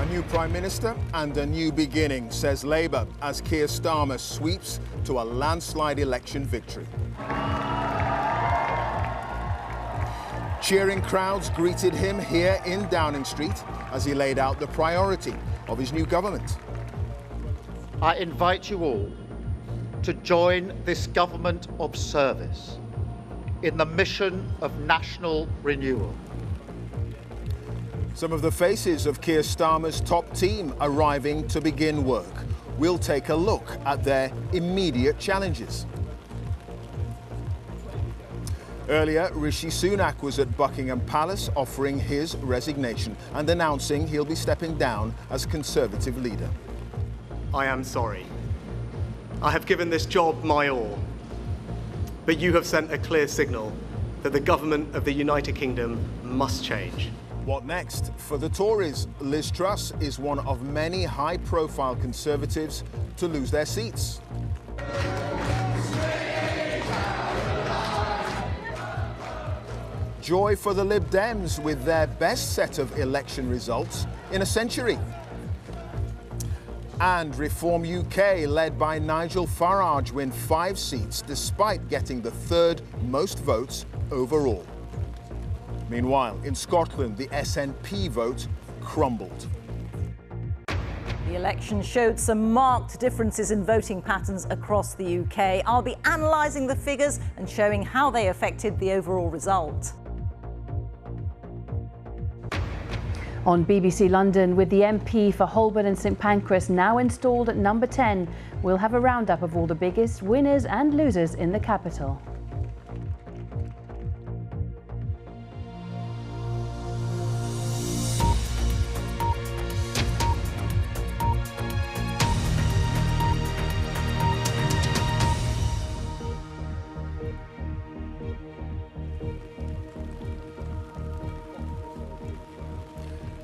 A new Prime Minister and a new beginning, says Labour, as Keir Starmer sweeps to a landslide election victory. Cheering crowds greeted him here in Downing Street as he laid out the priority of his new government. I invite you all to join this government of service in the mission of national renewal. Some of the faces of Keir Starmer's top team arriving to begin work. We'll take a look at their immediate challenges. Earlier, Rishi Sunak was at Buckingham Palace offering his resignation and announcing he'll be stepping down as Conservative leader. I am sorry. I have given this job my all, but you have sent a clear signal that the government of the United Kingdom must change. What next? For the Tories, Liz Truss is one of many high-profile Conservatives to lose their seats. Joy for the Lib Dems with their best set of election results in a century. And Reform UK, led by Nigel Farage, win 5 seats despite getting the 3rd most votes overall. Meanwhile, in Scotland, the SNP vote crumbled. The election showed some marked differences in voting patterns across the UK. I'll be analysing the figures and showing how they affected the overall result. On BBC London, with the MP for Holborn and St Pancras now installed at number 10, we'll have a roundup of all the biggest winners and losers in the capital.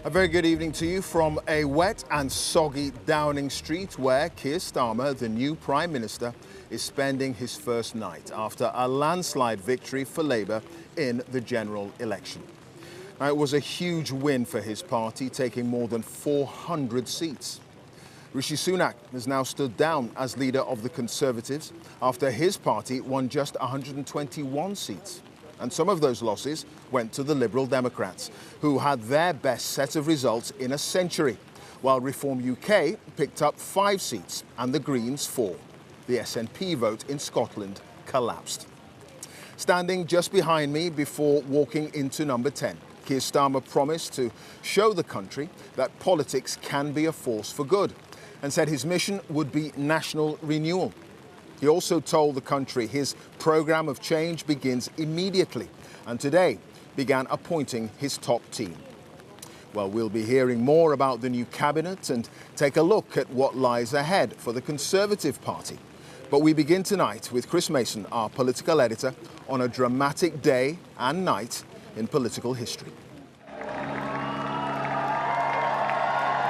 A very good evening to you from a wet and soggy Downing Street, where Keir Starmer, the new Prime Minister, is spending his first night after a landslide victory for Labour in the general election. Now, it was a huge win for his party, taking more than 400 seats. Rishi Sunak has now stood down as leader of the Conservatives after his party won just 121 seats. And some of those losses went to the Liberal Democrats, who had their best set of results in a century, while Reform UK picked up 5 seats and the Greens 4. The SNP vote in Scotland collapsed. Standing just behind me before walking into number 10, Keir Starmer promised to show the country that politics can be a force for good, and said his mission would be national renewal. He also told the country his programme of change begins immediately, and today began appointing his top team. Well, we'll be hearing more about the new cabinet and take a look at what lies ahead for the Conservative Party. But we begin tonight with Chris Mason, our political editor, on a dramatic day and night in political history.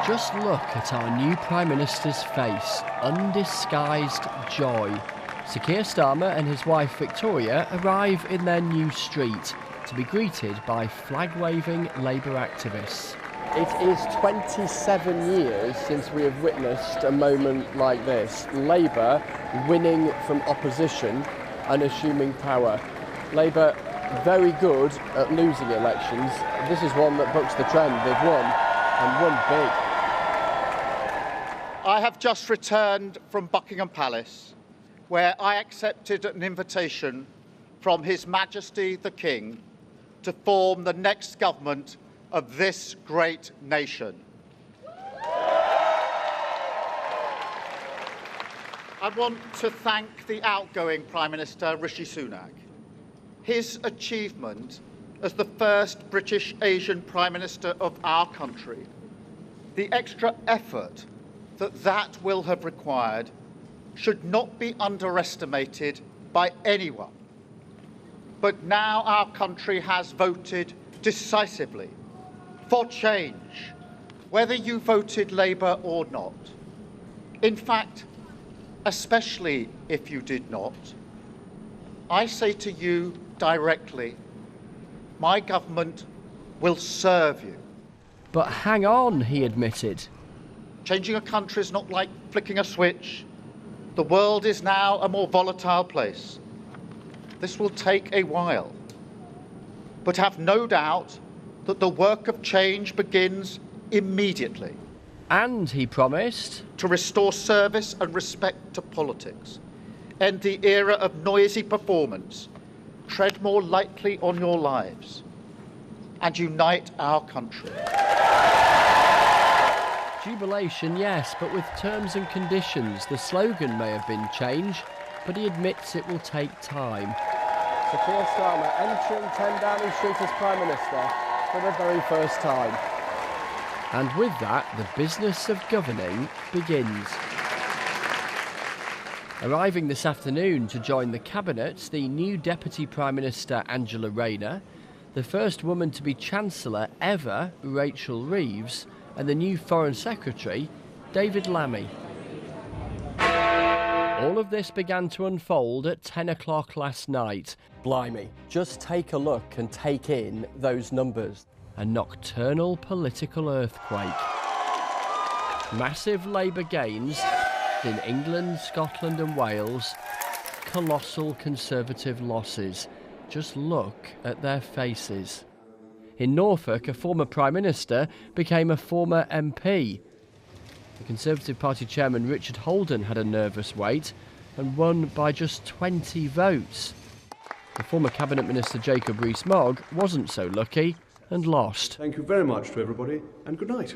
Just look at our new Prime Minister's face, undisguised joy. Sir Keir Starmer and his wife Victoria arrive in their new street to be greeted by flag-waving Labour activists. It is 27 years since we have witnessed a moment like this. Labour winning from opposition and assuming power. Labour very good at losing elections. This is one that bucks the trend. They've won, and won big. I have just returned from Buckingham Palace, where I accepted an invitation from His Majesty the King to form the next government of this great nation. I want to thank the outgoing Prime Minister, Rishi Sunak. His achievement as the first British Asian Prime Minister of our country, the extra effort that will have required, should not be underestimated by anyone. But now our country has voted decisively for change, whether you voted Labour or not. In fact, especially if you did not, I say to you directly, my government will serve you. But hang on, he admitted. Changing a country is not like flicking a switch. The world is now a more volatile place. This will take a while. But have no doubt that the work of change begins immediately. And he promised to restore service and respect to politics, end the era of noisy performance, tread more lightly on your lives, and unite our country. Jubilation, yes, but with terms and conditions. The slogan may have been change, but he admits it will take time. So Keir Starmer entering 10 Downing Street as Prime Minister for the very first time. And with that, the business of governing begins. Arriving this afternoon to join the Cabinet, the new Deputy Prime Minister Angela Rayner, the first woman to be Chancellor ever, Rachel Reeves, and the new Foreign Secretary, David Lammy. All of this began to unfold at 10 o'clock last night. Blimey, just take a look and take in those numbers. A nocturnal political earthquake. Massive Labour gains in England, Scotland and Wales. Colossal Conservative losses. Just look at their faces. In Norfolk, a former Prime Minister became a former MP. The Conservative Party chairman Richard Holden had a nervous wait and won by just 20 votes. The former Cabinet Minister Jacob Rees-Mogg wasn't so lucky and lost. Thank you very much to everybody and good night.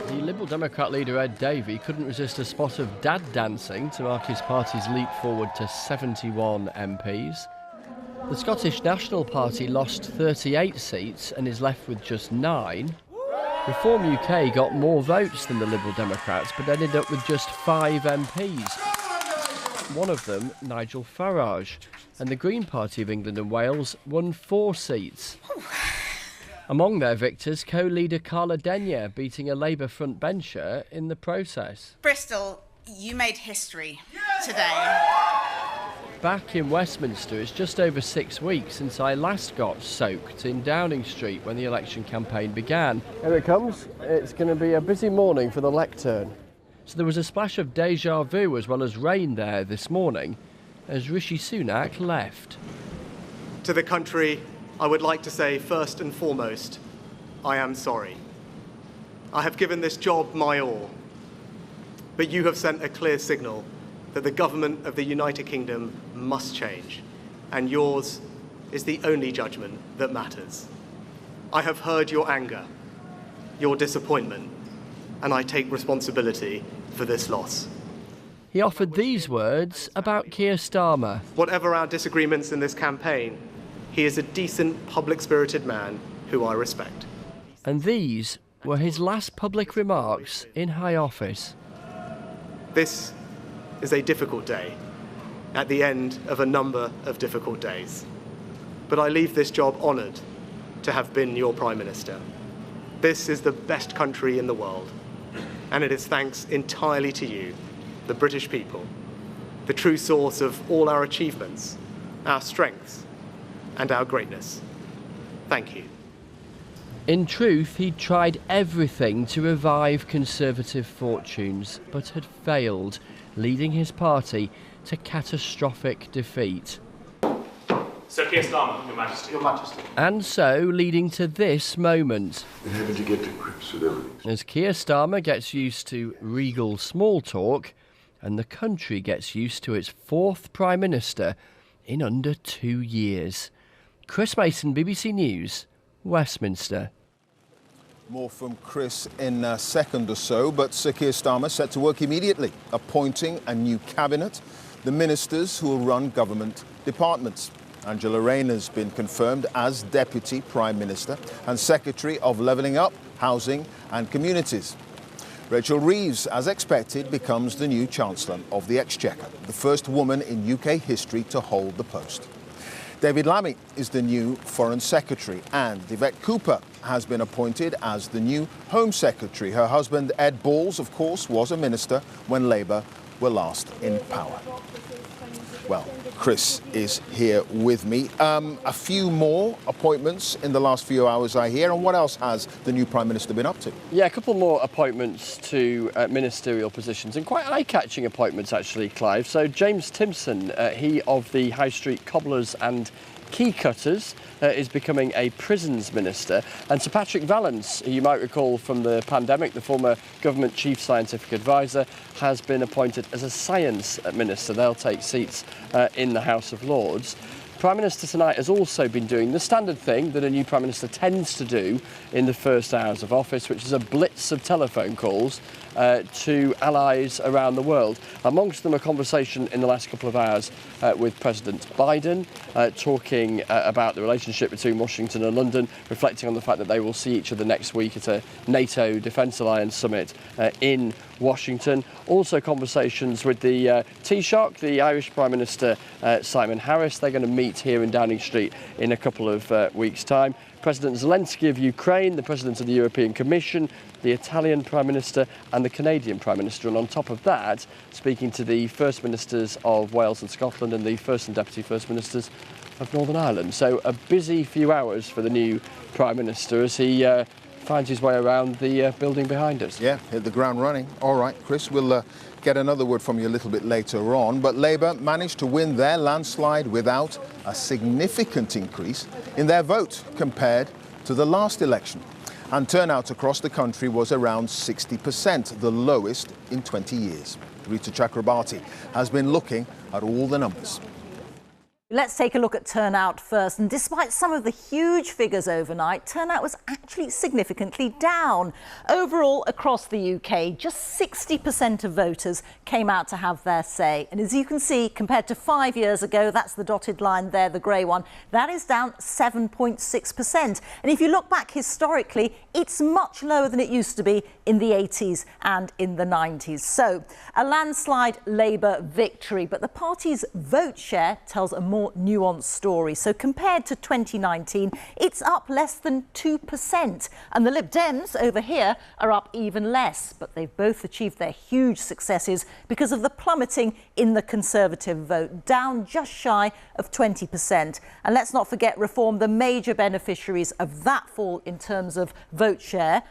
The Liberal Democrat leader Ed Davey couldn't resist a spot of dad dancing to mark his party's leap forward to 71 MPs. The Scottish National Party lost 38 seats and is left with just 9. Reform UK got more votes than the Liberal Democrats but ended up with just 5 MPs. One of them, Nigel Farage, and the Green Party of England and Wales won 4 seats. Among their victors, co-leader Carla Denyer beating a Labour frontbencher in the process. Bristol, you made history today. Back in Westminster, it's just over 6 weeks since I last got soaked in Downing Street when the election campaign began. Here it comes. It's going to be a busy morning for the lectern. So there was a splash of déjà vu as well as rain there this morning as Rishi Sunak left. To the country, I would like to say first and foremost, I am sorry. I have given this job my all, but you have sent a clear signal that the government of the United Kingdom must change, and yours is the only judgment that matters. I have heard your anger, your disappointment, and I take responsibility for this loss. He offered these words about Keir Starmer. Whatever our disagreements in this campaign, he is a decent, public-spirited man who I respect. And these were his last public remarks in high office. This is a difficult day, at the end of a number of difficult days. But I leave this job honoured to have been your Prime Minister. This is the best country in the world, and it is thanks entirely to you, the British people, the true source of all our achievements, our strengths, and our greatness. Thank you. In truth, he'd tried everything to revive Conservative fortunes, but had failed, leading his party to catastrophic defeat. Sir Keir Starmer, Your Majesty. Your Majesty. And so, leading to this moment. We're having to get to grips with everything. As Keir Starmer gets used to regal small talk, and the country gets used to its 4th Prime Minister in under 2 years. Chris Mason, BBC News, Westminster. More from Chris in a second or so, but Sir Keir Starmer set to work immediately, appointing a new cabinet, the ministers who will run government departments. Angela Rayner's been confirmed as Deputy Prime Minister and Secretary of Levelling Up, Housing and Communities. Rachel Reeves, as expected, becomes the new Chancellor of the Exchequer, the first woman in UK history to hold the post. David Lammy is the new Foreign Secretary, and Yvette Cooper has been appointed as the new Home Secretary. Her husband, Ed Balls, of course, was a minister when Labour were last in power. Well, Chris is here with me. A few more appointments in the last few hours, I hear. And what else has the new Prime Minister been up to? Yeah, a couple more appointments to ministerial positions, and quite eye-catching appointments, actually, Clive. So James Timpson, he of the High Street Cobblers and Key Cutters, is becoming a prisons minister. And Sir Patrick Vallance, who you might recall from the pandemic, the former government chief scientific advisor, has been appointed as a science minister. They'll take seats in the House of Lords. Prime Minister tonight has also been doing the standard thing that a new Prime Minister tends to do in the first hours of office, which is a blitz of telephone calls to allies around the world. Amongst them, a conversation in the last couple of hours with President Biden, talking about the relationship between Washington and London, reflecting on the fact that they will see each other next week at a NATO Defence Alliance summit in Washington. Also conversations with the Taoiseach, the Irish Prime Minister Simon Harris. They're going to meet here in Downing Street in a couple of weeks' time. President Zelensky of Ukraine, the President of the European Commission, the Italian Prime Minister and the Canadian Prime Minister. And on top of that, speaking to the First Ministers of Wales and Scotland and the First and Deputy First Ministers of Northern Ireland. So a busy few hours for the new Prime Minister as he finds his way around the building behind us. Yeah, hit the ground running. All right, Chris, we'll get another word from you a little bit later on. But Labour managed to win their landslide without a significant increase in their vote compared to the last election. And turnout across the country was around 60%, the lowest in 20 years. Rita Chakrabarti has been looking at all the numbers. Let's take a look at turnout first. And despite some of the huge figures overnight, turnout was actually significantly down. Overall, across the UK, just 60% of voters came out to have their say. And as you can see, compared to 5 years ago, that's the dotted line there, the grey one, that is down 7.6%. And if you look back historically, it's much lower than it used to be in the 80s and in the 90s. So a landslide Labour victory, but the party's vote share tells a more nuanced story. So compared to 2019, it's up less than 2%. And the Lib Dems over here are up even less. But they've both achieved their huge successes because of the plummeting in the Conservative vote, down just shy of 20%. And let's not forget Reform, the major beneficiaries of that fall in terms of vote share.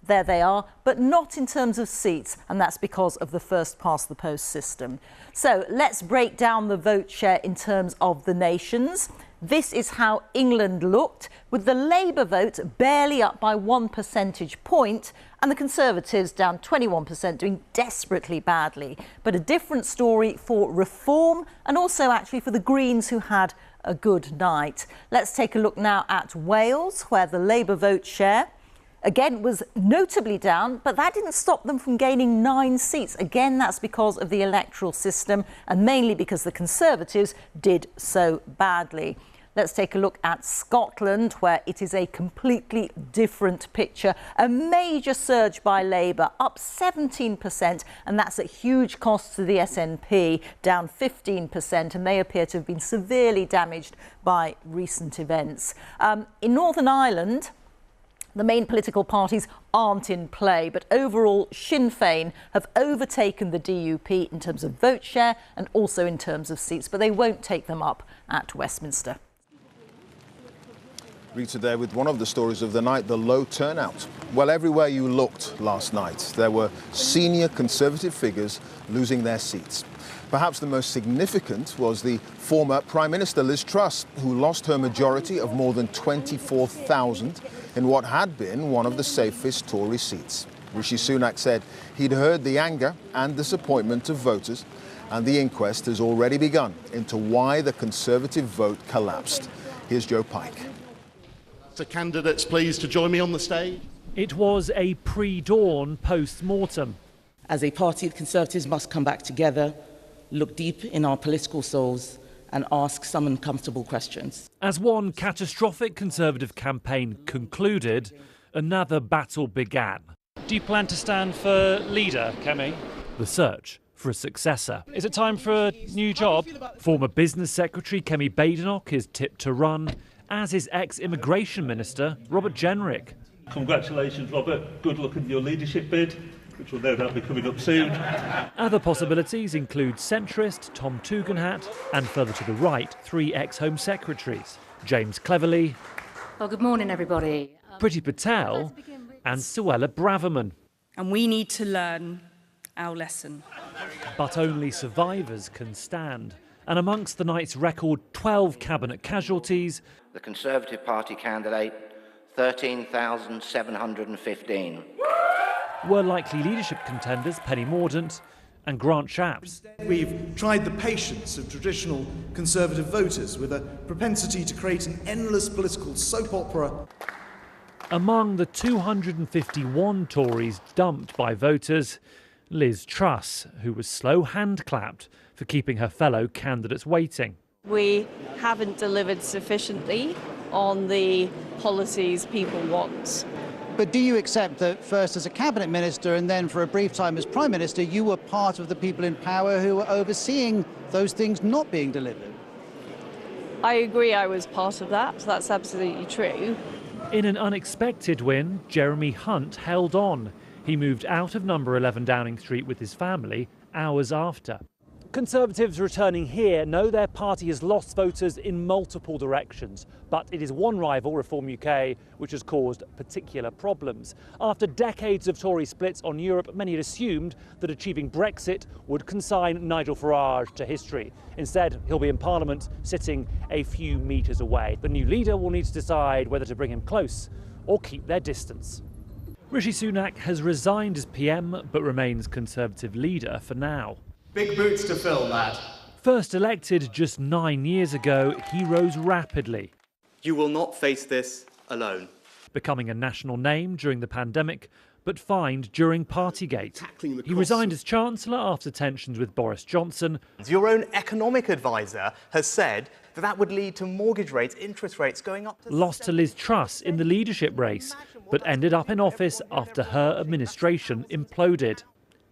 There they are, but not in terms of seats, and that's because of the first past the post system. So let's break down the vote share in terms of the nations. This is how England looked, with the Labour vote barely up by 1 percentage point and the Conservatives down 21%, doing desperately badly. But a different story for Reform and also actually for the Greens, who had a good night. Let's take a look now at Wales, where the Labour vote share again was notably down, but that didn't stop them from gaining 9 seats. Again, that's because of the electoral system and mainly because the Conservatives did so badly. Let's take a look at Scotland, where it is a completely different picture. A major surge by Labour, up 17%, and that's at huge cost to the SNP, down 15%, and they appear to have been severely damaged by recent events. In Northern Ireland, the main political parties aren't in play, but overall Sinn Féin have overtaken the DUP in terms of vote share and also in terms of seats, but they won't take them up at Westminster. Rita there with one of the stories of the night, the low turnout. Well, everywhere you looked last night, there were senior Conservative figures losing their seats. Perhaps the most significant was the former Prime Minister Liz Truss, who lost her majority of more than 24,000 in what had been one of the safest Tory seats. Rishi Sunak said he'd heard the anger and disappointment of voters, and the inquest has already begun into why the Conservative vote collapsed. Here's Joe Pike. So candidates, please, to join me on the stage. It was a pre-dawn post-mortem. As a party, the Conservatives must come back together, look deep in our political souls and ask some uncomfortable questions. As one catastrophic Conservative campaign concluded, another battle began. Do you plan to stand for leader, Kemi? The search for a successor. Is it time for a new job? Former Business Secretary Kemi Badenoch is tipped to run, as is ex-Immigration Minister Robert Jenrick. Congratulations, Robert. Good luck in your leadership bid. which will no doubt be coming up soon. Other possibilities include centrist Tom Tugendhat and further to the right, 3 ex-Home Secretaries, James Cleverly, well, good morning, everybody. Priti Patel and Suella Braverman. And we need to learn our lesson. But only survivors can stand. And amongst the night's record 12 cabinet casualties, the Conservative Party candidate, 13,715. were likely leadership contenders Penny Mordaunt and Grant Shapps. We've tried the patience of traditional Conservative voters with a propensity to create an endless political soap opera. Among the 251 Tories dumped by voters, Liz Truss, who was slow hand-clapped for keeping her fellow candidates waiting. We haven't delivered sufficiently on the policies people want. But do you accept that first as a cabinet minister and then for a brief time as prime minister, you were part of the people in power who were overseeing those things not being delivered? I agree I was part of that. That's absolutely true. In an unexpected win, Jeremy Hunt held on. He moved out of number 11 Downing Street with his family hours after. Conservatives returning here know their party has lost voters in multiple directions, but it is one rival, Reform UK, which has caused particular problems. After decades of Tory splits on Europe, many had assumed that achieving Brexit would consign Nigel Farage to history. Instead, he'll be in Parliament, sitting a few metres away. The new leader will need to decide whether to bring him close or keep their distance. Rishi Sunak has resigned as PM, but remains Conservative leader for now. Big boots to fill, lad. First elected just 9 years ago, he rose rapidly. You will not face this alone. Becoming a national name during the pandemic, but fined during Partygate. He resigned as Chancellor after tensions with Boris Johnson. Your own economic advisor has said that that would lead to mortgage rates, interest rates going up. Lost to Liz Truss in the leadership race, but ended up in office after her administration imploded.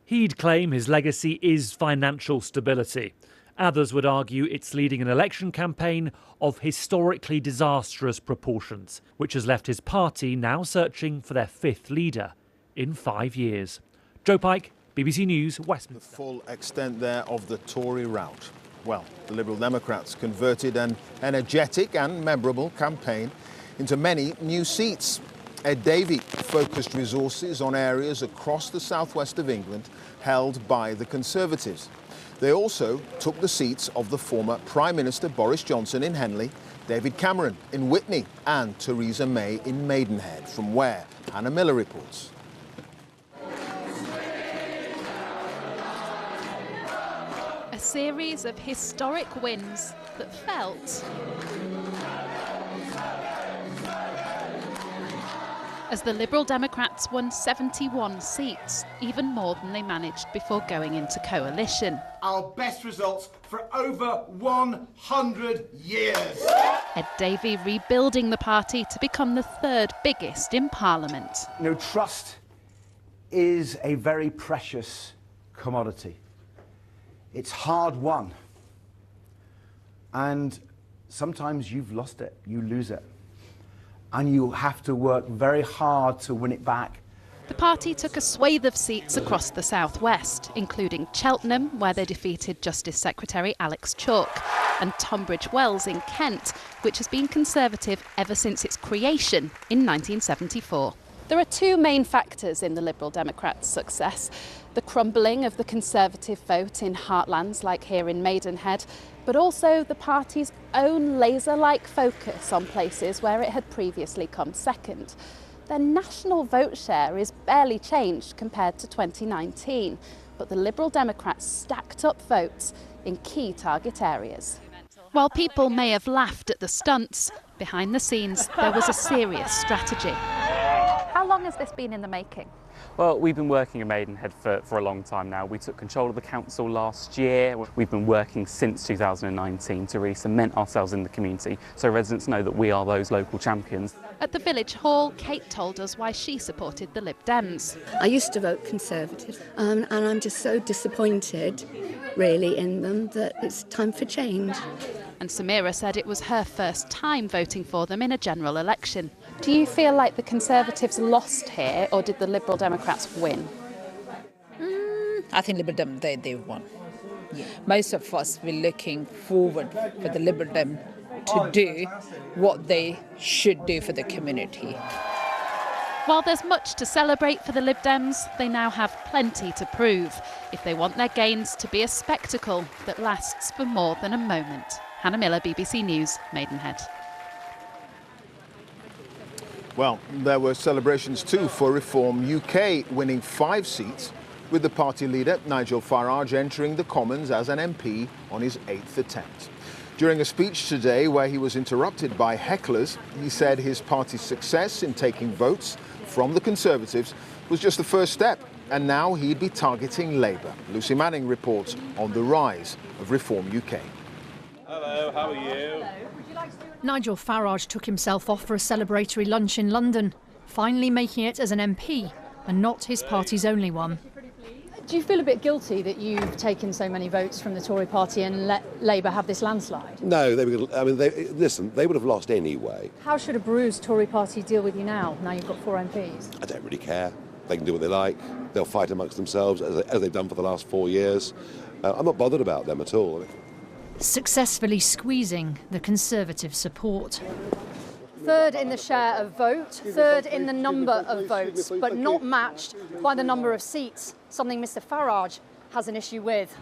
He'd claim his legacy is financial stability. Others would argue it's leading an election campaign of historically disastrous proportions, which has left his party now searching for their 5th leader in 5 years. Joe Pike, BBC News, Westminster. The full extent there of the Tory rout. Well, the Liberal Democrats converted an energetic and memorable campaign into many new seats. Ed Davey focused resources on areas across the southwest of England held by the Conservatives. They also took the seats of the former Prime Minister Boris Johnson in Henley, David Cameron in Witney and Theresa May in Maidenhead, from where Hannah Miller reports. A series of historic wins that felt as the Liberal Democrats won 71 seats, even more than they managed before going into coalition. Our best results for over 100 years. Ed Davey rebuilding the party to become the 3rd biggest in Parliament. You know, trust is a very precious commodity. It's hard won. And sometimes you've lost it, you lose it. And you have to work very hard to win it back. The party took a swathe of seats across the southwest, including Cheltenham, where they defeated Justice Secretary Alex Chalk, and Tunbridge Wells in Kent, which has been Conservative ever since its creation in 1974. There are 2 main factors in the Liberal Democrats' success: the crumbling of the Conservative vote in heartlands like here in Maidenhead, but also the party's own laser-like focus on places where it had previously come second. Their national vote share is barely changed compared to 2019, but the Liberal Democrats stacked up votes in key target areas. While people may have laughed at the stunts, behind the scenes there was a serious strategy. How long has this been in the making? Well, we've been working in Maidenhead for a long time now. We took control of the council last year. We've been working since 2019 to really cement ourselves in the community so residents know that we are those local champions. At the village hall, Kate told us why she supported the Lib Dems. I used to vote Conservative, and I'm just so disappointed, really, in them that it's time for change. And Samira said it was her first time voting for them in a general election. Do you feel like the Conservatives lost here, or did the Liberal Democrats win? I think Liberal Dem, they've won. Most of us were looking forward for the Liberal Dem to do what they should do for the community. While there's much to celebrate for the Lib Dems, they now have plenty to prove if they want their gains to be a spectacle that lasts for more than a moment. Hannah Miller, BBC News, Maidenhead. Well, there were celebrations too for Reform UK winning 5 seats, with the party leader Nigel Farage entering the Commons as an MP on his 8th attempt. During a speech today where he was interrupted by hecklers, he said his party's success in taking votes from the Conservatives was just the first step, and now he'd be targeting Labour. Lucy Manning reports on the rise of Reform UK. Hello, how are you? Nigel Farage took himself off for a celebratory lunch in London, finally making it as an MP, and not his party's only one. Do you feel a bit guilty that you've taken so many votes from the Tory party and let Labour have this landslide? No, they would have lost anyway. How should a bruised Tory party deal with you now you've got 4 MPs? I don't really care. They can do what they like. They'll fight amongst themselves, as they've done for the last 4 years. I'm not bothered about them at all. Successfully squeezing the Conservative support. Third in the share of vote, third in the number of votes, but not matched by the number of seats, something Mr Farage has an issue with.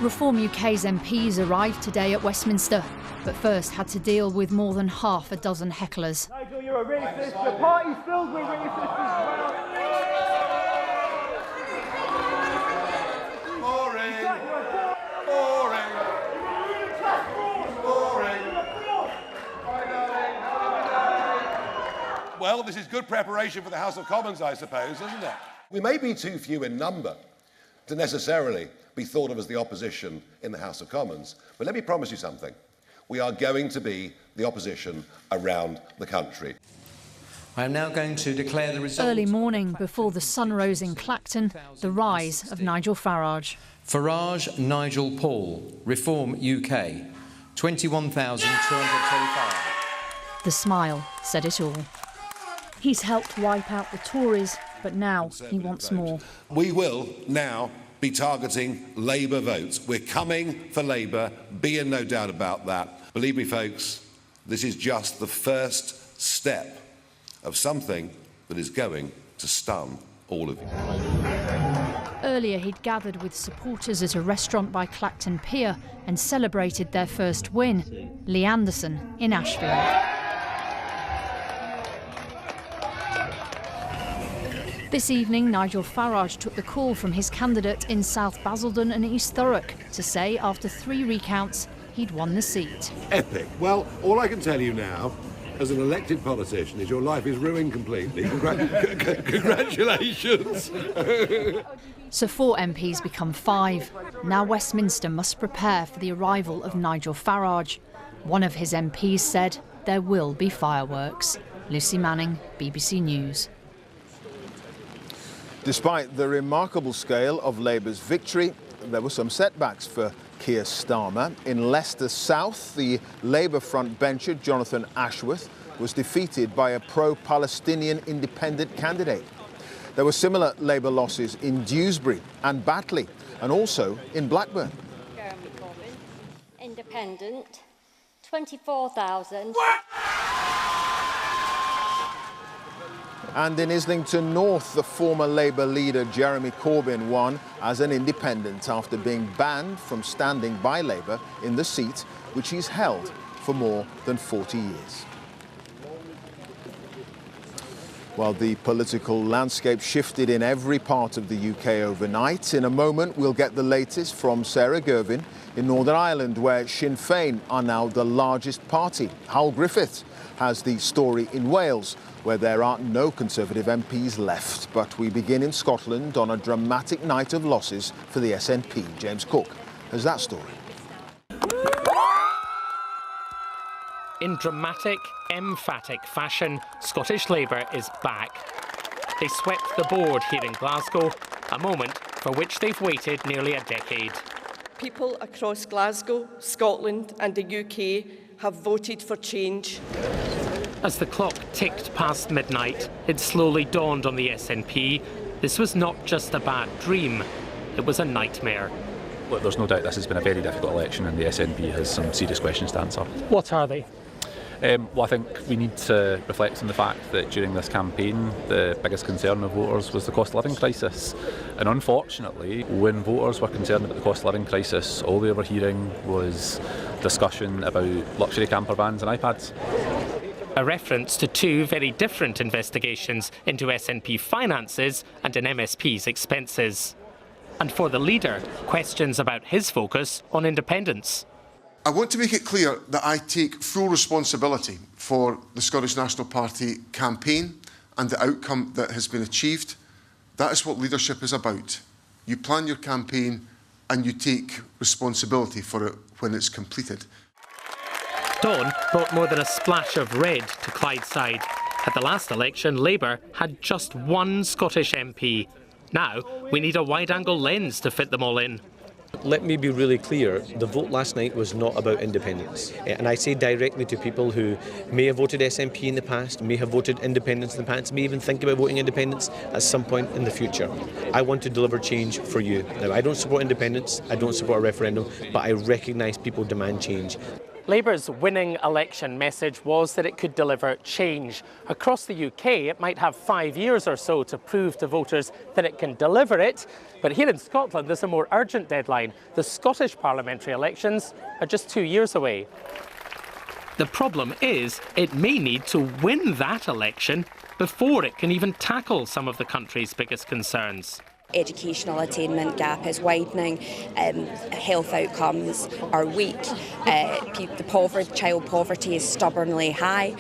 Reform UK's MPs arrived today at Westminster, but first had to deal with more than half a dozen hecklers. Nigel, you're a racist. Your party's filled with racists as well. Well, this is good preparation for the House of Commons, I suppose, isn't it? We may be too few in number to necessarily be thought of as the opposition in the House of Commons, but let me promise you something. We are going to be the opposition around the country. I am now going to declare the result. Early morning before the sun rose in Clacton, the rise of Nigel Farage. Farage Nigel Paul, Reform UK, 21,225. The smile said it all. He's helped wipe out the Tories, but now he wants more. We will now be targeting Labour votes. We're coming for Labour, be in no doubt about that. Believe me, folks, this is just the first step of something that is going to stun all of you. Earlier, he'd gathered with supporters at a restaurant by Clacton Pier and celebrated their first win, Lee Anderson in Ashfield. This evening, Nigel Farage took the call from his candidate in South Basildon and East Thurrock to say after 3 recounts, he'd won the seat. Epic. Well, all I can tell you now, as an elected politician, is your life is ruined completely. Congratulations. So 4 MPs become 5. Now Westminster must prepare for the arrival of Nigel Farage. One of his MPs said there will be fireworks. Lucy Manning, BBC News. Despite the remarkable scale of Labour's victory, there were some setbacks for Keir Starmer. In Leicester South, the Labour frontbencher Jonathan Ashworth was defeated by a pro-Palestinian independent candidate. There were similar Labour losses in Dewsbury and Batley, and also in Blackburn. Independent, 24,000. And in Islington North, the former Labour leader Jeremy Corbyn won as an independent after being banned from standing by Labour in the seat which he's held for more than 40 years. While the political landscape shifted in every part of the UK overnight, in a moment we'll get the latest from Sarah Gervin in Northern Ireland, where Sinn Féin are now the largest party. Hal Griffith has the story in Wales, where there are no Conservative MPs left. But we begin in Scotland on a dramatic night of losses for the SNP. James Cook has that story. In dramatic, emphatic fashion, Scottish Labour is back. They swept the board here in Glasgow, a moment for which they've waited nearly a decade. People across Glasgow, Scotland and the UK have voted for change. As the clock ticked past midnight, it slowly dawned on the SNP. This was not just a bad dream, it was a nightmare. Look, there's no doubt this has been a very difficult election and the SNP has some serious questions to answer. What are they? Well, I think we need to reflect on the fact that during this campaign the biggest concern of voters was the cost of living crisis, and unfortunately when voters were concerned about the cost of living crisis, all they were hearing was discussion about luxury camper vans and iPads. A reference to two very different investigations into SNP finances and an MSP's expenses. And for the leader, questions about his focus on independence. I want to make it clear that I take full responsibility for the Scottish National Party campaign and the outcome that has been achieved. That is what leadership is about. You plan your campaign and you take responsibility for it when it's completed. Dawn brought more than a splash of red to Clydeside. At the last election, Labour had just one Scottish MP. Now, we need a wide-angle lens to fit them all in. Let me be really clear, the vote last night was not about independence. And I say directly to people who may have voted SNP in the past, may have voted independence in the past, may even think about voting independence at some point in the future. I want to deliver change for you. Now, I don't support independence, I don't support a referendum, but I recognise people demand change. Labour's winning election message was that it could deliver change. Across the UK, it might have 5 years or so to prove to voters that it can deliver it. But here in Scotland, there's a more urgent deadline. The Scottish parliamentary elections are just 2 years away. The problem is, it may need to win that election before it can even tackle some of the country's biggest concerns. Educational attainment gap is widening, health outcomes are weak, child poverty is stubbornly high.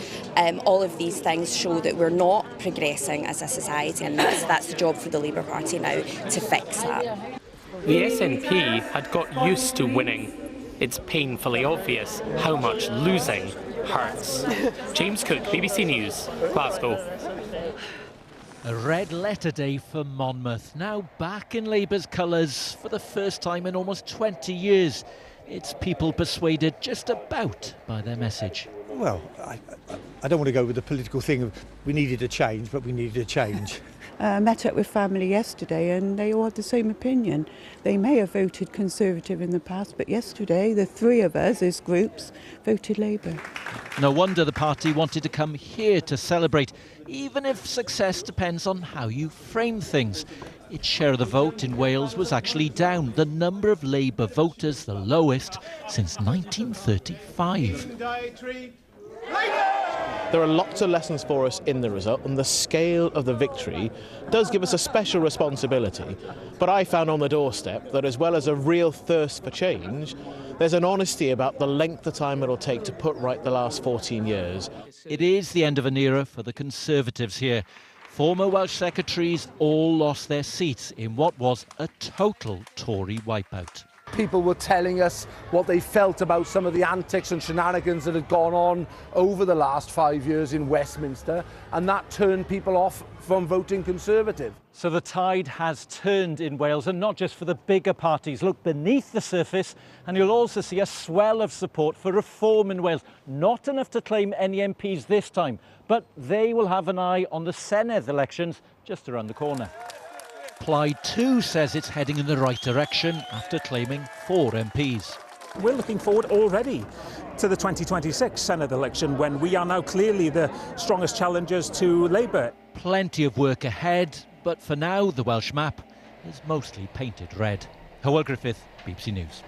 All of these things show that we're not progressing as a society, and that's the job for the Labour Party now, to fix that. The SNP had got used to winning. It's painfully obvious how much losing hurts. James Cook, BBC News, Glasgow. A red letter day for Monmouth, now back in Labour's colours for the first time in almost 20 years. Its people persuaded just about by their message. Well, I don't want to go with the political thing of we needed a change, but we needed a change. Met up with family yesterday and they all had the same opinion. They may have voted Conservative in the past, but yesterday the three of us as groups voted Labour. No wonder the party wanted to come here to celebrate, even if success depends on how you frame things. Its share of the vote in Wales was actually down, the number of Labour voters the lowest since 1935. There are lots of lessons for us in the result, and the scale of the victory does give us a special responsibility. But I found on the doorstep that as well as a real thirst for change, there's an honesty about the length of time it'll take to put right the last 14 years. It is the end of an era for the Conservatives here. Former Welsh secretaries all lost their seats in what was a total Tory wipeout. People were telling us what they felt about some of the antics and shenanigans that had gone on over the last 5 years in Westminster, and that turned people off from voting Conservative. So the tide has turned in Wales, and not just for the bigger parties. Look beneath the surface and you'll also see a swell of support for reform in Wales. Not enough to claim any MPs this time, but they will have an eye on the Senedd elections just around the corner. Plaid too says it's heading in the right direction after claiming 4 MPs. We're looking forward already to the 2026 Senedd election, when we are now clearly the strongest challengers to Labour. Plenty of work ahead, but for now the Welsh map is mostly painted red. Hywel Griffith, BBC News.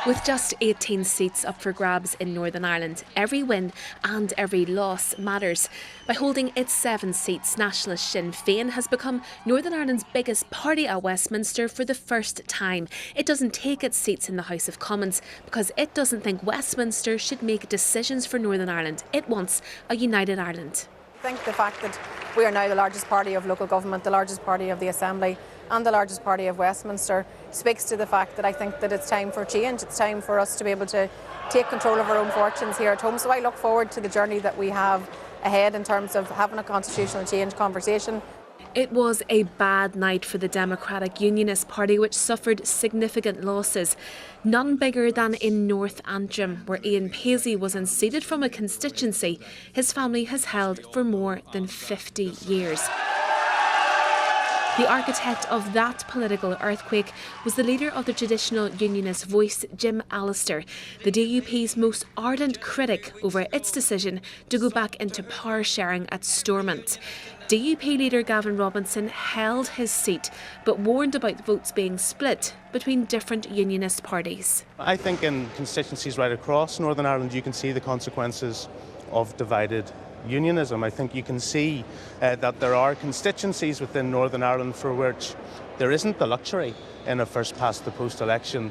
With just 18 seats up for grabs in Northern Ireland, every win and every loss matters. By holding its 7 seats, Nationalist Sinn Féin has become Northern Ireland's biggest party at Westminster for the first time. It doesn't take its seats in the House of Commons because it doesn't think Westminster should make decisions for Northern Ireland. It wants a united Ireland. I think the fact that we are now the largest party of local government, the largest party of the Assembly and the largest party of Westminster speaks to the fact that I think that it's time for change. It's time for us to be able to take control of our own fortunes here at home. So I look forward to the journey that we have ahead in terms of having a constitutional change conversation. It was a bad night for the Democratic Unionist Party, which suffered significant losses. None bigger than in North Antrim, where Ian Paisley was unseated from a constituency his family has held for more than 50 years. The architect of that political earthquake was the leader of the traditional unionist voice, Jim Allister, the DUP's most ardent critic over its decision to go back into power sharing at Stormont. DUP leader Gavin Robinson held his seat, but warned about votes being split between different unionist parties. I think in constituencies right across Northern Ireland you can see the consequences of divided unionism. I think you can see that there are constituencies within Northern Ireland for which there isn't the luxury in a first-past-the-post election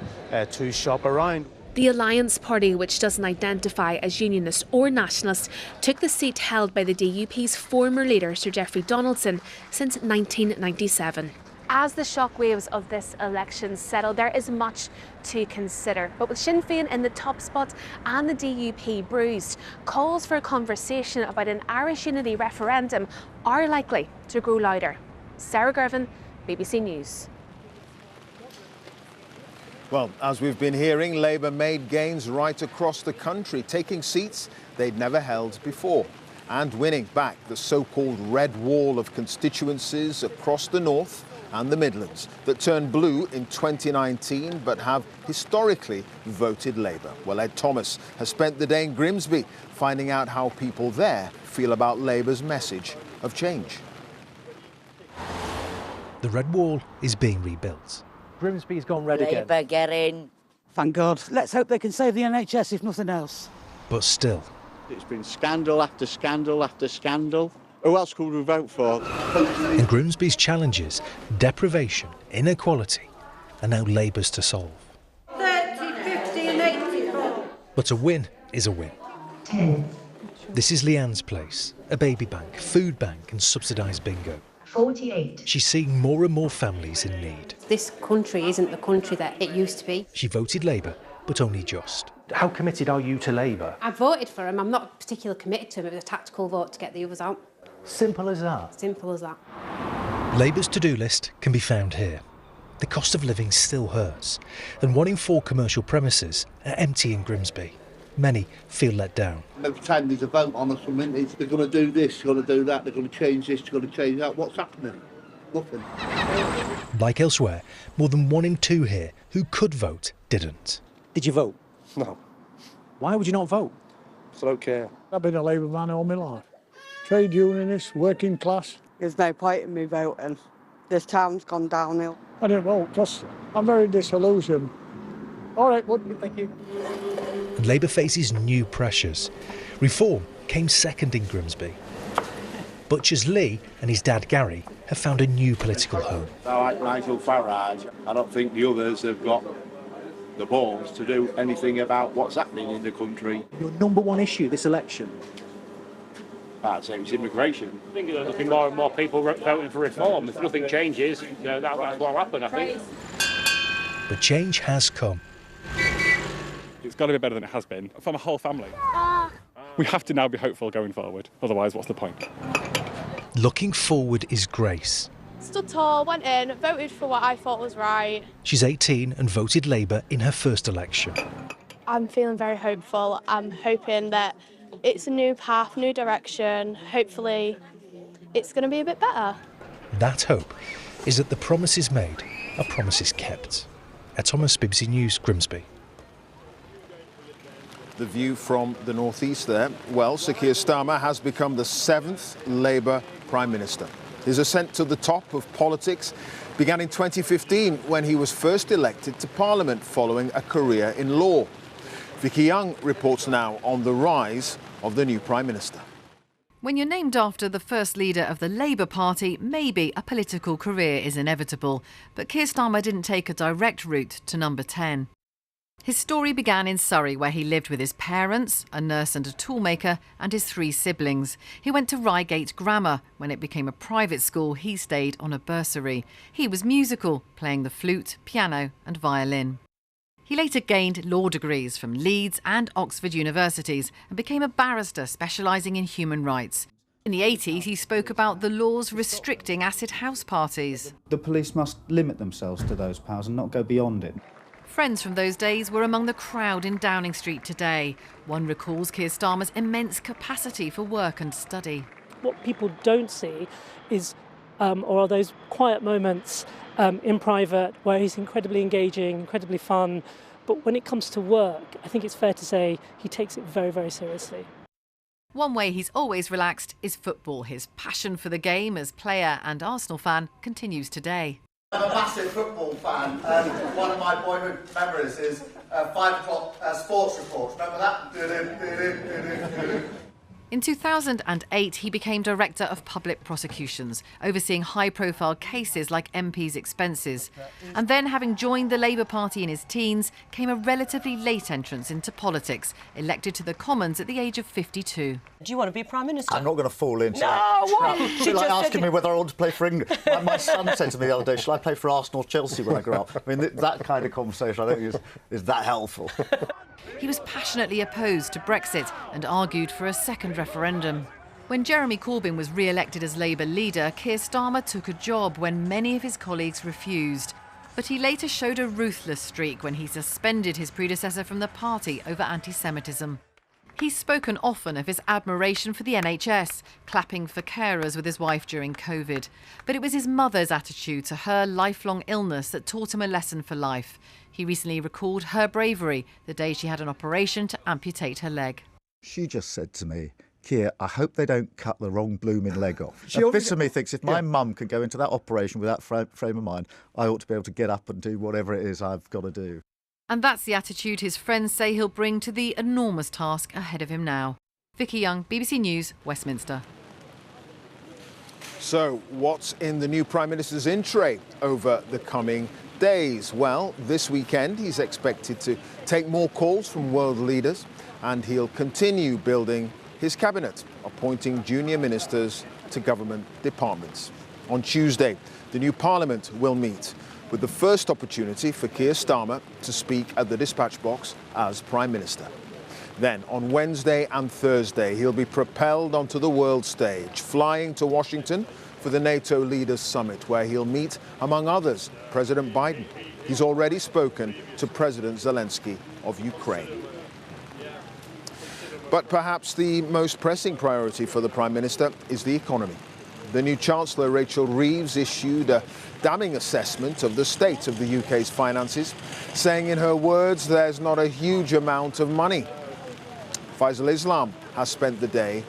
to shop around. The Alliance Party, which doesn't identify as unionist or nationalist, took the seat held by the DUP's former leader, Sir Geoffrey Donaldson, since 1997. As the shockwaves of this election settle, there is much to consider. But with Sinn Féin in the top spot and the DUP bruised, calls for a conversation about an Irish unity referendum are likely to grow louder. Sarah Gervin, BBC News. Well, as we've been hearing, Labour made gains right across the country, taking seats they'd never held before and winning back the so-called red wall of constituencies across the north and the Midlands that turned blue in 2019 but have historically voted Labour. Well, Ed Thomas has spent the day in Grimsby finding out how people there feel about Labour's message of change. The red wall is being rebuilt. Grimsby's gone red again. Labour, get in. Thank God. Let's hope they can save the NHS if nothing else. But still. It's been scandal after scandal after scandal. Who else could we vote for? And Grimsby's challenges, deprivation, inequality, are now Labour's to solve. 30, 50 and 84. But a win is a win. 10. This is Leanne's place, a baby bank, food bank and subsidised bingo. 48. She's seeing more and more families in need. This country isn't the country that it used to be. She voted Labour, but only just. How committed are you to Labour? I voted for him. I'm not particularly committed to him. It was a tactical vote to get the others out. Simple as that? Simple as that. Labour's to-do list can be found here. The cost of living still hurts, and 1 in 4 commercial premises are empty in Grimsby. Many feel let down. Every time there's a vote on or something, they're going to do this, they're going to do that, they're going to change this, they're going to change that. What's happening? Nothing. Like elsewhere, more than 1 in 2 here who could vote didn't. Did you vote? No. Why would you not vote? I don't care. I've been a Labour man all my life. Trade unionist, working class. There's no point in me voting. This town's gone downhill. I didn't vote because I'm very disillusioned. All right, bud, thank you. And Labour faces new pressures. Reform came second in Grimsby. Butchers Lee and his dad Gary have found a new political home. I like Nigel Farage. I don't think the others have got the balls to do anything about what's happening in the country. Your number one issue this election? I'd say it's immigration. I think there'll be more and more people voting for reform. If nothing changes, that's what will happen, I think. But change has come. It's got to be better than it has been from a whole family. We have to now be hopeful going forward. Otherwise, what's the point? Looking forward is Grace. Stood tall, went in, voted for what I thought was right. She's 18 and voted Labour in her first election. I'm feeling very hopeful. I'm hoping that it's a new path, new direction. Hopefully it's going to be a bit better. That hope is that the promises made are promises kept. Ed Thomas, BBC News, Grimsby. The view from the northeast there. Well, Sir Keir Starmer has become the 7th Labour Prime Minister. His ascent to the top of politics began in 2015 when he was first elected to Parliament following a career in law. Vicky Young reports now on the rise of the new Prime Minister. When you're named after the first leader of the Labour Party, maybe a political career is inevitable. But Keir Starmer didn't take a direct route to number 10. His story began in Surrey, where he lived with his parents, a nurse and a toolmaker, and his 3 siblings. He went to Reigate Grammar. When it became a private school, he stayed on a bursary. He was musical, playing the flute, piano and violin. He later gained law degrees from Leeds and Oxford universities and became a barrister specialising in human rights. In the 80s, he spoke about the laws restricting acid house parties. The police must limit themselves to those powers and not go beyond it. Friends from those days were among the crowd in Downing Street today. One recalls Keir Starmer's immense capacity for work and study. What people don't see is, or are those quiet moments in private where he's incredibly engaging, incredibly fun. But when it comes to work, I think it's fair to say he takes it very, very seriously. One way he's always relaxed is football. His passion for the game as player and Arsenal fan continues today. I'm a massive football fan, and one of my boyhood memories is 5 o'clock sports report. Remember that? In 2008, he became Director of Public Prosecutions, overseeing high-profile cases like MPs' expenses. And then, having joined the Labour Party in his teens, came a relatively late entrance into politics, elected to the Commons at the age of 52. Do you want to be Prime Minister? I'm not going to fall into that. What? It's like asking me whether I want to play for England. My son said to me the other day, shall I play for Arsenal or Chelsea when I grow up? I mean, that kind of conversation, I don't think is that helpful. He was passionately opposed to Brexit and argued for a second referendum. When Jeremy Corbyn was re-elected as Labour leader, Keir Starmer took a job when many of his colleagues refused. But he later showed a ruthless streak when he suspended his predecessor from the party over anti-Semitism. He's spoken often of his admiration for the NHS, clapping for carers with his wife during COVID. But it was his mother's attitude to her lifelong illness that taught him a lesson for life. He recently recalled her bravery the day she had an operation to amputate her leg. She just said to me, Keir, I hope they don't cut the wrong blooming leg off. A bit of me thinks if my mum can go into that operation with that frame of mind, I ought to be able to get up and do whatever it is I've got to do. And that's the attitude his friends say he'll bring to the enormous task ahead of him now. Vicky Young, BBC News, Westminster. So, what's in the new Prime Minister's in tray over the coming days? Well, this weekend he's expected to take more calls from world leaders, and he'll continue building his cabinet, appointing junior ministers to government departments. On Tuesday, the new Parliament will meet, with the first opportunity for Keir Starmer to speak at the dispatch box as Prime Minister. Then, on Wednesday and Thursday, he'll be propelled onto the world stage, flying to Washington for the NATO Leaders Summit, where he'll meet, among others, President Biden. He's already spoken to President Zelensky of Ukraine. But perhaps the most pressing priority for the Prime Minister is the economy. The new Chancellor, Rachel Reeves, issued a damning assessment of the state of the UK's finances, saying in her words there's not a huge amount of money. Faisal Islam has spent the day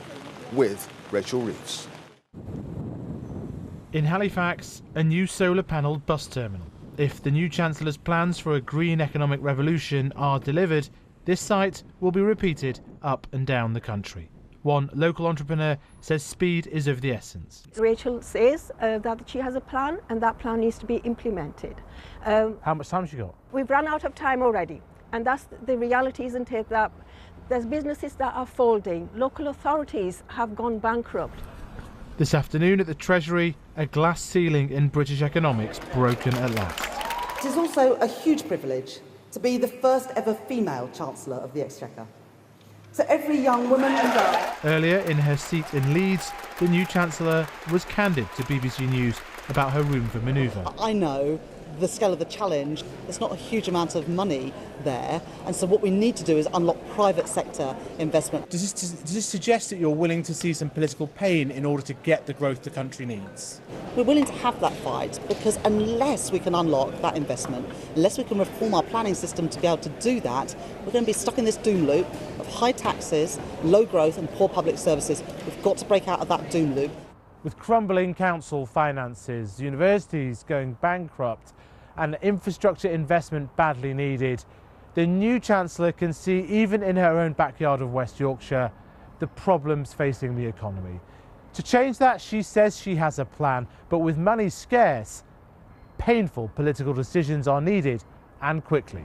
with Rachel Reeves. In Halifax, a new solar-panelled bus terminal. If the new Chancellor's plans for a green economic revolution are delivered, this site will be repeated up and down the country. One local entrepreneur says speed is of the essence. Rachel says that she has a plan and that plan needs to be implemented. How much time has she got? We've run out of time already, and that's the reality, isn't it, that there's businesses that are folding. Local authorities have gone bankrupt. This afternoon at the Treasury, a glass ceiling in British economics broken at last. It is also a huge privilege to be the first ever female Chancellor of the Exchequer. So every young woman and girl. Earlier in her seat in Leeds, the new Chancellor was candid to BBC News about her room for manoeuvre. I know the scale of the challenge. There's not a huge amount of money there, and so what we need to do is unlock private sector investment. Does this suggest that you're willing to see some political pain in order to get the growth the country needs? We're willing to have that fight, because unless we can unlock that investment, unless we can reform our planning system to be able to do that, we're going to be stuck in this doom loop of high taxes, low growth and poor public services. We've got to break out of that doom loop. With crumbling council finances, universities going bankrupt and infrastructure investment badly needed, the new Chancellor can see, even in her own backyard of West Yorkshire, the problems facing the economy. To change that, she says she has a plan, but with money scarce, painful political decisions are needed, and quickly.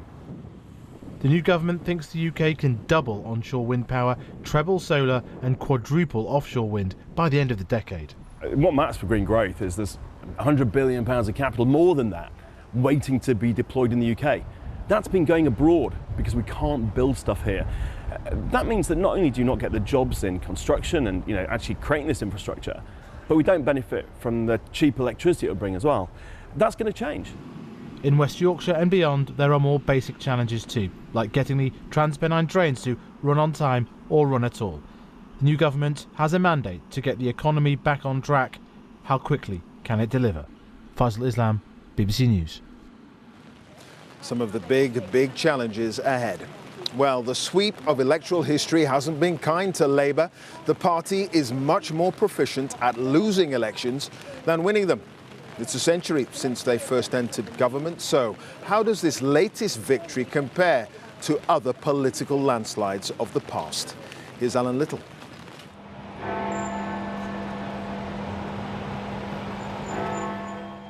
The new government thinks the UK can double onshore wind power, treble solar and quadruple offshore wind by the end of the decade. What matters for green growth is there's £100 billion of capital, more than that, waiting to be deployed in the UK. That's been going abroad because we can't build stuff here. That means that not only do you not get the jobs in construction and actually creating this infrastructure, but we don't benefit from the cheap electricity it will bring as well. That's going to change. In West Yorkshire and beyond, there are more basic challenges too, like getting the Transpennine trains to run on time or run at all. The new government has a mandate to get the economy back on track. How quickly can it deliver? Faisal Islam, BBC News. Some of the big challenges ahead. Well, the sweep of electoral history hasn't been kind to Labour. The party is much more proficient at losing elections than winning them. It's a century since they first entered government. So how does this latest victory compare to other political landslides of the past? Here's Alan Little.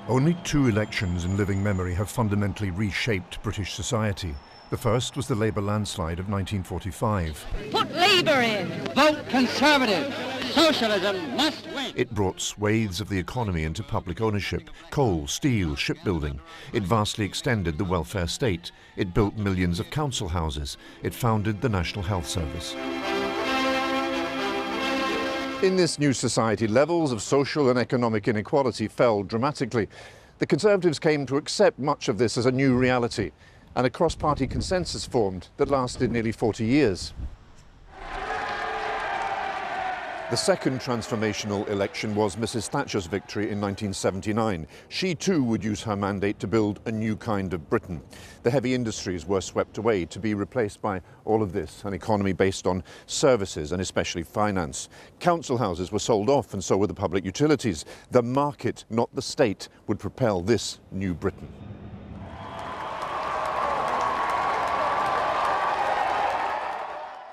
Only 2 elections in living memory have fundamentally reshaped British society. The first was the Labour landslide of 1945. Put Labour in! Vote Conservative! Socialism must win! It brought swathes of the economy into public ownership: coal, steel, shipbuilding. It vastly extended the welfare state. It built millions of council houses. It founded the National Health Service. In this new society, levels of social and economic inequality fell dramatically. The Conservatives came to accept much of this as a new reality, and a cross-party consensus formed that lasted nearly 40 years. The second transformational election was Mrs. Thatcher's victory in 1979. She too would use her mandate to build a new kind of Britain. The heavy industries were swept away to be replaced by all of this, an economy based on services and especially finance. Council houses were sold off and so were the public utilities. The market, not the state, would propel this new Britain.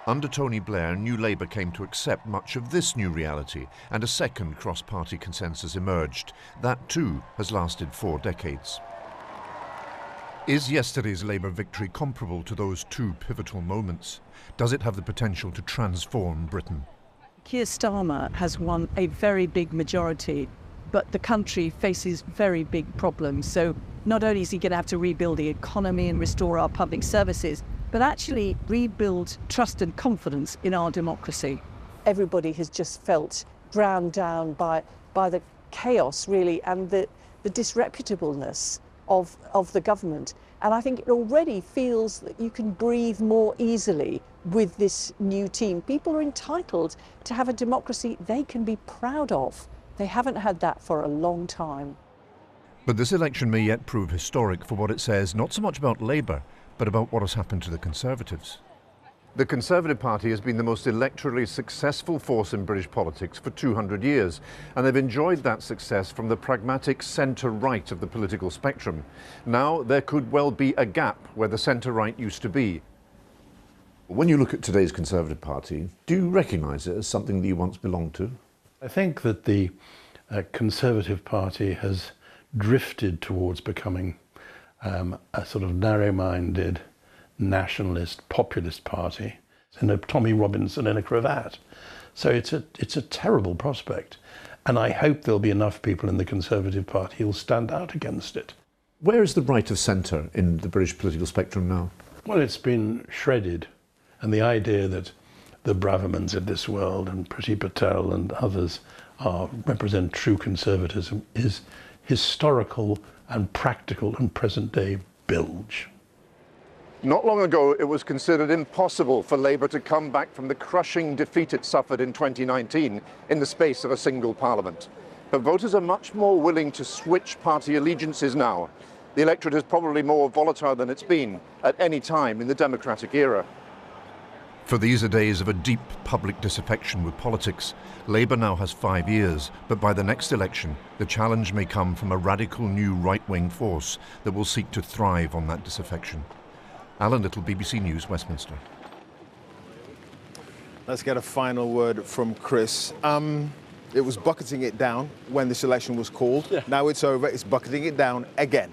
Under Tony Blair, New Labour came to accept much of this new reality, and a second cross-party consensus emerged. That too has lasted 4 decades. Is yesterday's Labour victory comparable to those 2 pivotal moments? Does it have the potential to transform Britain? Keir Starmer has won a very big majority, but the country faces very big problems. So not only is he going to have to rebuild the economy and restore our public services, but actually rebuild trust and confidence in our democracy. Everybody has just felt ground down by the chaos, really, and the disreputableness of the government. And I think it already feels that you can breathe more easily with this new team. People are entitled to have a democracy they can be proud of. They haven't had that for a long time. But this election may yet prove historic for what it says not so much about Labour, but about what has happened to the Conservatives. The Conservative Party has been the most electorally successful force in British politics for 200 years, and they've enjoyed that success from the pragmatic centre-right of the political spectrum. Now there could well be a gap where the centre-right used to be. When you look at today's Conservative Party, do you recognise it as something that you once belonged to? I think that the Conservative Party has drifted towards becoming a sort of narrow-minded, nationalist, populist party, and a Tommy Robinson in a cravat. So it's a terrible prospect, and I hope there'll be enough people in the Conservative Party who'll stand out against it. Where is the right of centre in the British political spectrum now? Well, it's been shredded, and the idea that the Bravermans of this world and Priti Patel and others represent true conservatism is historical and practical and present-day bilge. Not long ago, it was considered impossible for Labour to come back from the crushing defeat it suffered in 2019 in the space of a single parliament. But voters are much more willing to switch party allegiances now. The electorate is probably more volatile than it's been at any time in the democratic era. For these are days of a deep public disaffection with politics. Labour now has 5 years, but by the next election, the challenge may come from a radical new right-wing force that will seek to thrive on that disaffection. Alan Little, BBC News, Westminster. Let's get a final word from Chris. It was bucketing it down when this election was called. Yeah. Now it's over, it's bucketing it down again.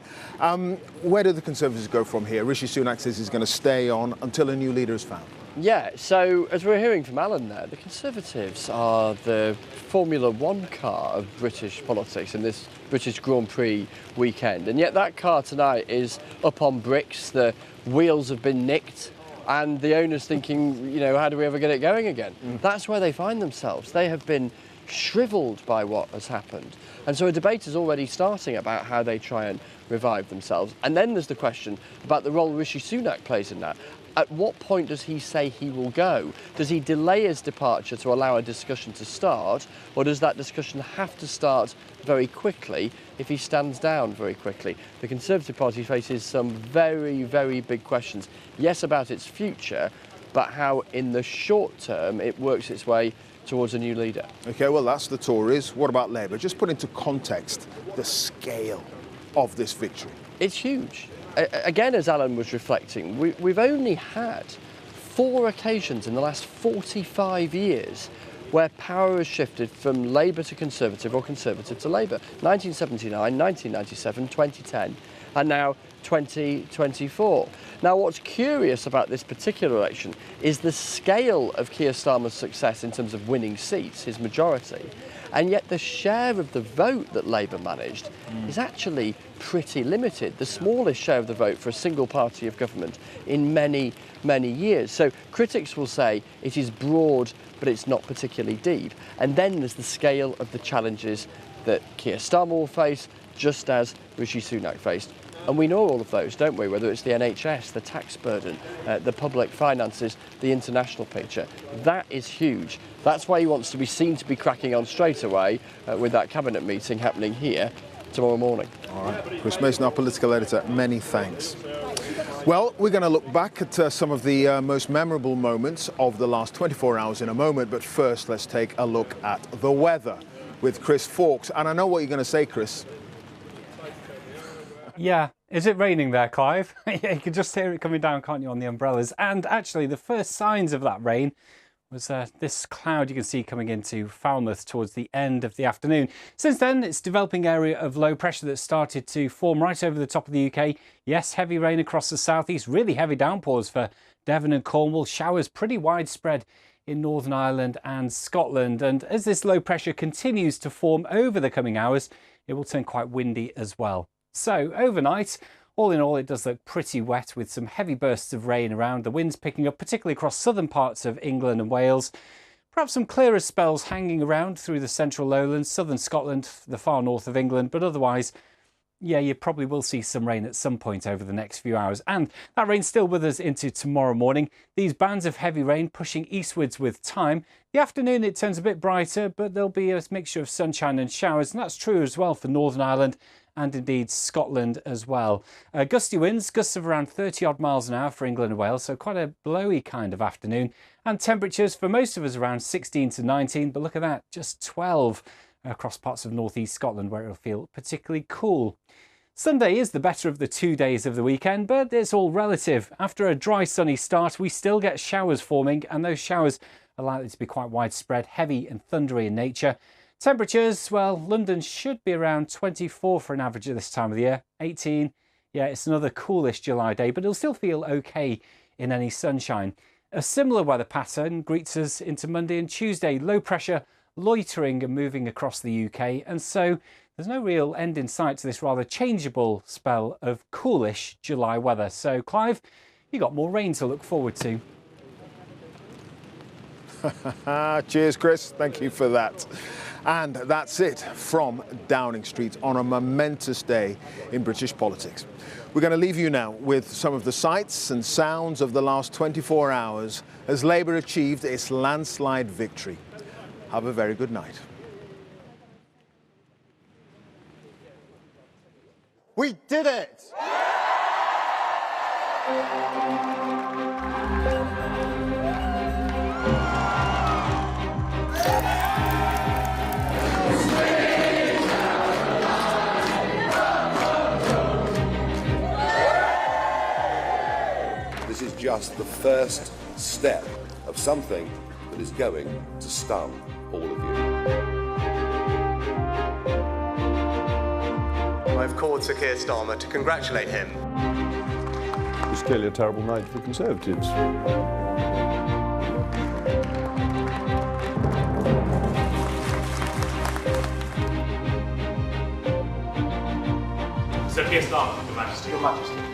Where do the Conservatives go from here? Rishi Sunak says he's going to stay on until a new leader is found. Yeah, so as we're hearing from Alan there, the Conservatives are the Formula One car of British politics in this British Grand Prix weekend. And yet that car tonight is up on bricks, the wheels have been nicked, and the owner's thinking, you know, how do we ever get it going again? That's where they find themselves. They have been shriveled by what has happened. And so a debate is already starting about how they try and revive themselves. And then there's the question about the role Rishi Sunak plays in that. At what point does he say he will go? Does he delay his departure to allow a discussion to start, or does that discussion have to start very quickly if he stands down very quickly? The Conservative Party faces some very, very big questions. Yes, about its future, but how in the short term it works its way towards a new leader. OK, well, that's the Tories. What about Labour? Just put into context the scale of this victory. It's huge. Again, as Alan was reflecting, we've only had 4 occasions in the last 45 years where power has shifted from Labour to Conservative or Conservative to Labour. 1979, 1997, 2010, and now 2024. Now, what's curious about this particular election is the scale of Keir Starmer's success in terms of winning seats, his majority, and yet the share of the vote that Labour managed is actually pretty limited, the smallest share of the vote for a single party of government in many, many years. So critics will say it is broad, but it's not particularly deep. And then there's the scale of the challenges that Keir Starmer will face, just as Rishi Sunak faced. And we know all of those, don't we? Whether it's the NHS, the tax burden, the public finances, the international picture. That is huge. That's why he wants to be seen to be cracking on straight away with that cabinet meeting happening here tomorrow morning. All right. Chris Mason, our political editor, many thanks. Well, we're going to look back at some of the most memorable moments of the last 24 hours in a moment. But first, let's take a look at the weather with Chris Fawkes. And I know what you're going to say, Chris. Yeah. Is it raining there, Clive? Yeah, you can just hear it coming down, can't you, on the umbrellas? And actually, the first signs of that rain was this cloud you can see coming into Falmouth towards the end of the afternoon. Since then, it's a developing area of low pressure that started to form right over the top of the UK. Yes, heavy rain across the southeast, really heavy downpours for Devon and Cornwall. Showers pretty widespread in Northern Ireland and Scotland. And as this low pressure continues to form over the coming hours, it will turn quite windy as well. So overnight, all in all, it does look pretty wet with some heavy bursts of rain around. The winds picking up, particularly across southern parts of England and Wales. Perhaps some clearer spells hanging around through the central lowlands, southern Scotland, the far north of England. But otherwise, yeah, you probably will see some rain at some point over the next few hours. And that rain's still with us into tomorrow morning. These bands of heavy rain pushing eastwards with time. The afternoon, it turns a bit brighter, but there'll be a mixture of sunshine and showers. And that's true as well for Northern Ireland and indeed Scotland as well. Gusty winds, gusts of around 30 odd miles an hour for England and Wales, so quite a blowy kind of afternoon. And temperatures for most of us around 16 to 19, but look at that, just 12 across parts of northeast Scotland where it'll feel particularly cool. Sunday is the better of the 2 days of the weekend, but it's all relative. After a dry sunny start, we still get showers forming, and those showers are likely to be quite widespread, heavy and thundery in nature. Temperatures, well, London should be around 24 for an average at this time of the year. 18, yeah, it's another coolish July day, but it'll still feel okay in any sunshine. A similar weather pattern greets us into Monday and Tuesday. Low pressure loitering and moving across the UK, and so there's no real end in sight to this rather changeable spell of coolish July weather. So, Clive, you got more rain to look forward to. Cheers, Chris. Thank you for that. And that's it from Downing Street on a momentous day in British politics. We're going to leave you now with some of the sights and sounds of the last 24 hours as Labour achieved its landslide victory. Have a very good night. We did it! This is just the first step of something that is going to stun all of you. I've called Sir Keir Starmer to congratulate him. It's clearly a terrible night for Conservatives. Keir Starmer, Your Majesty. Your Majesty.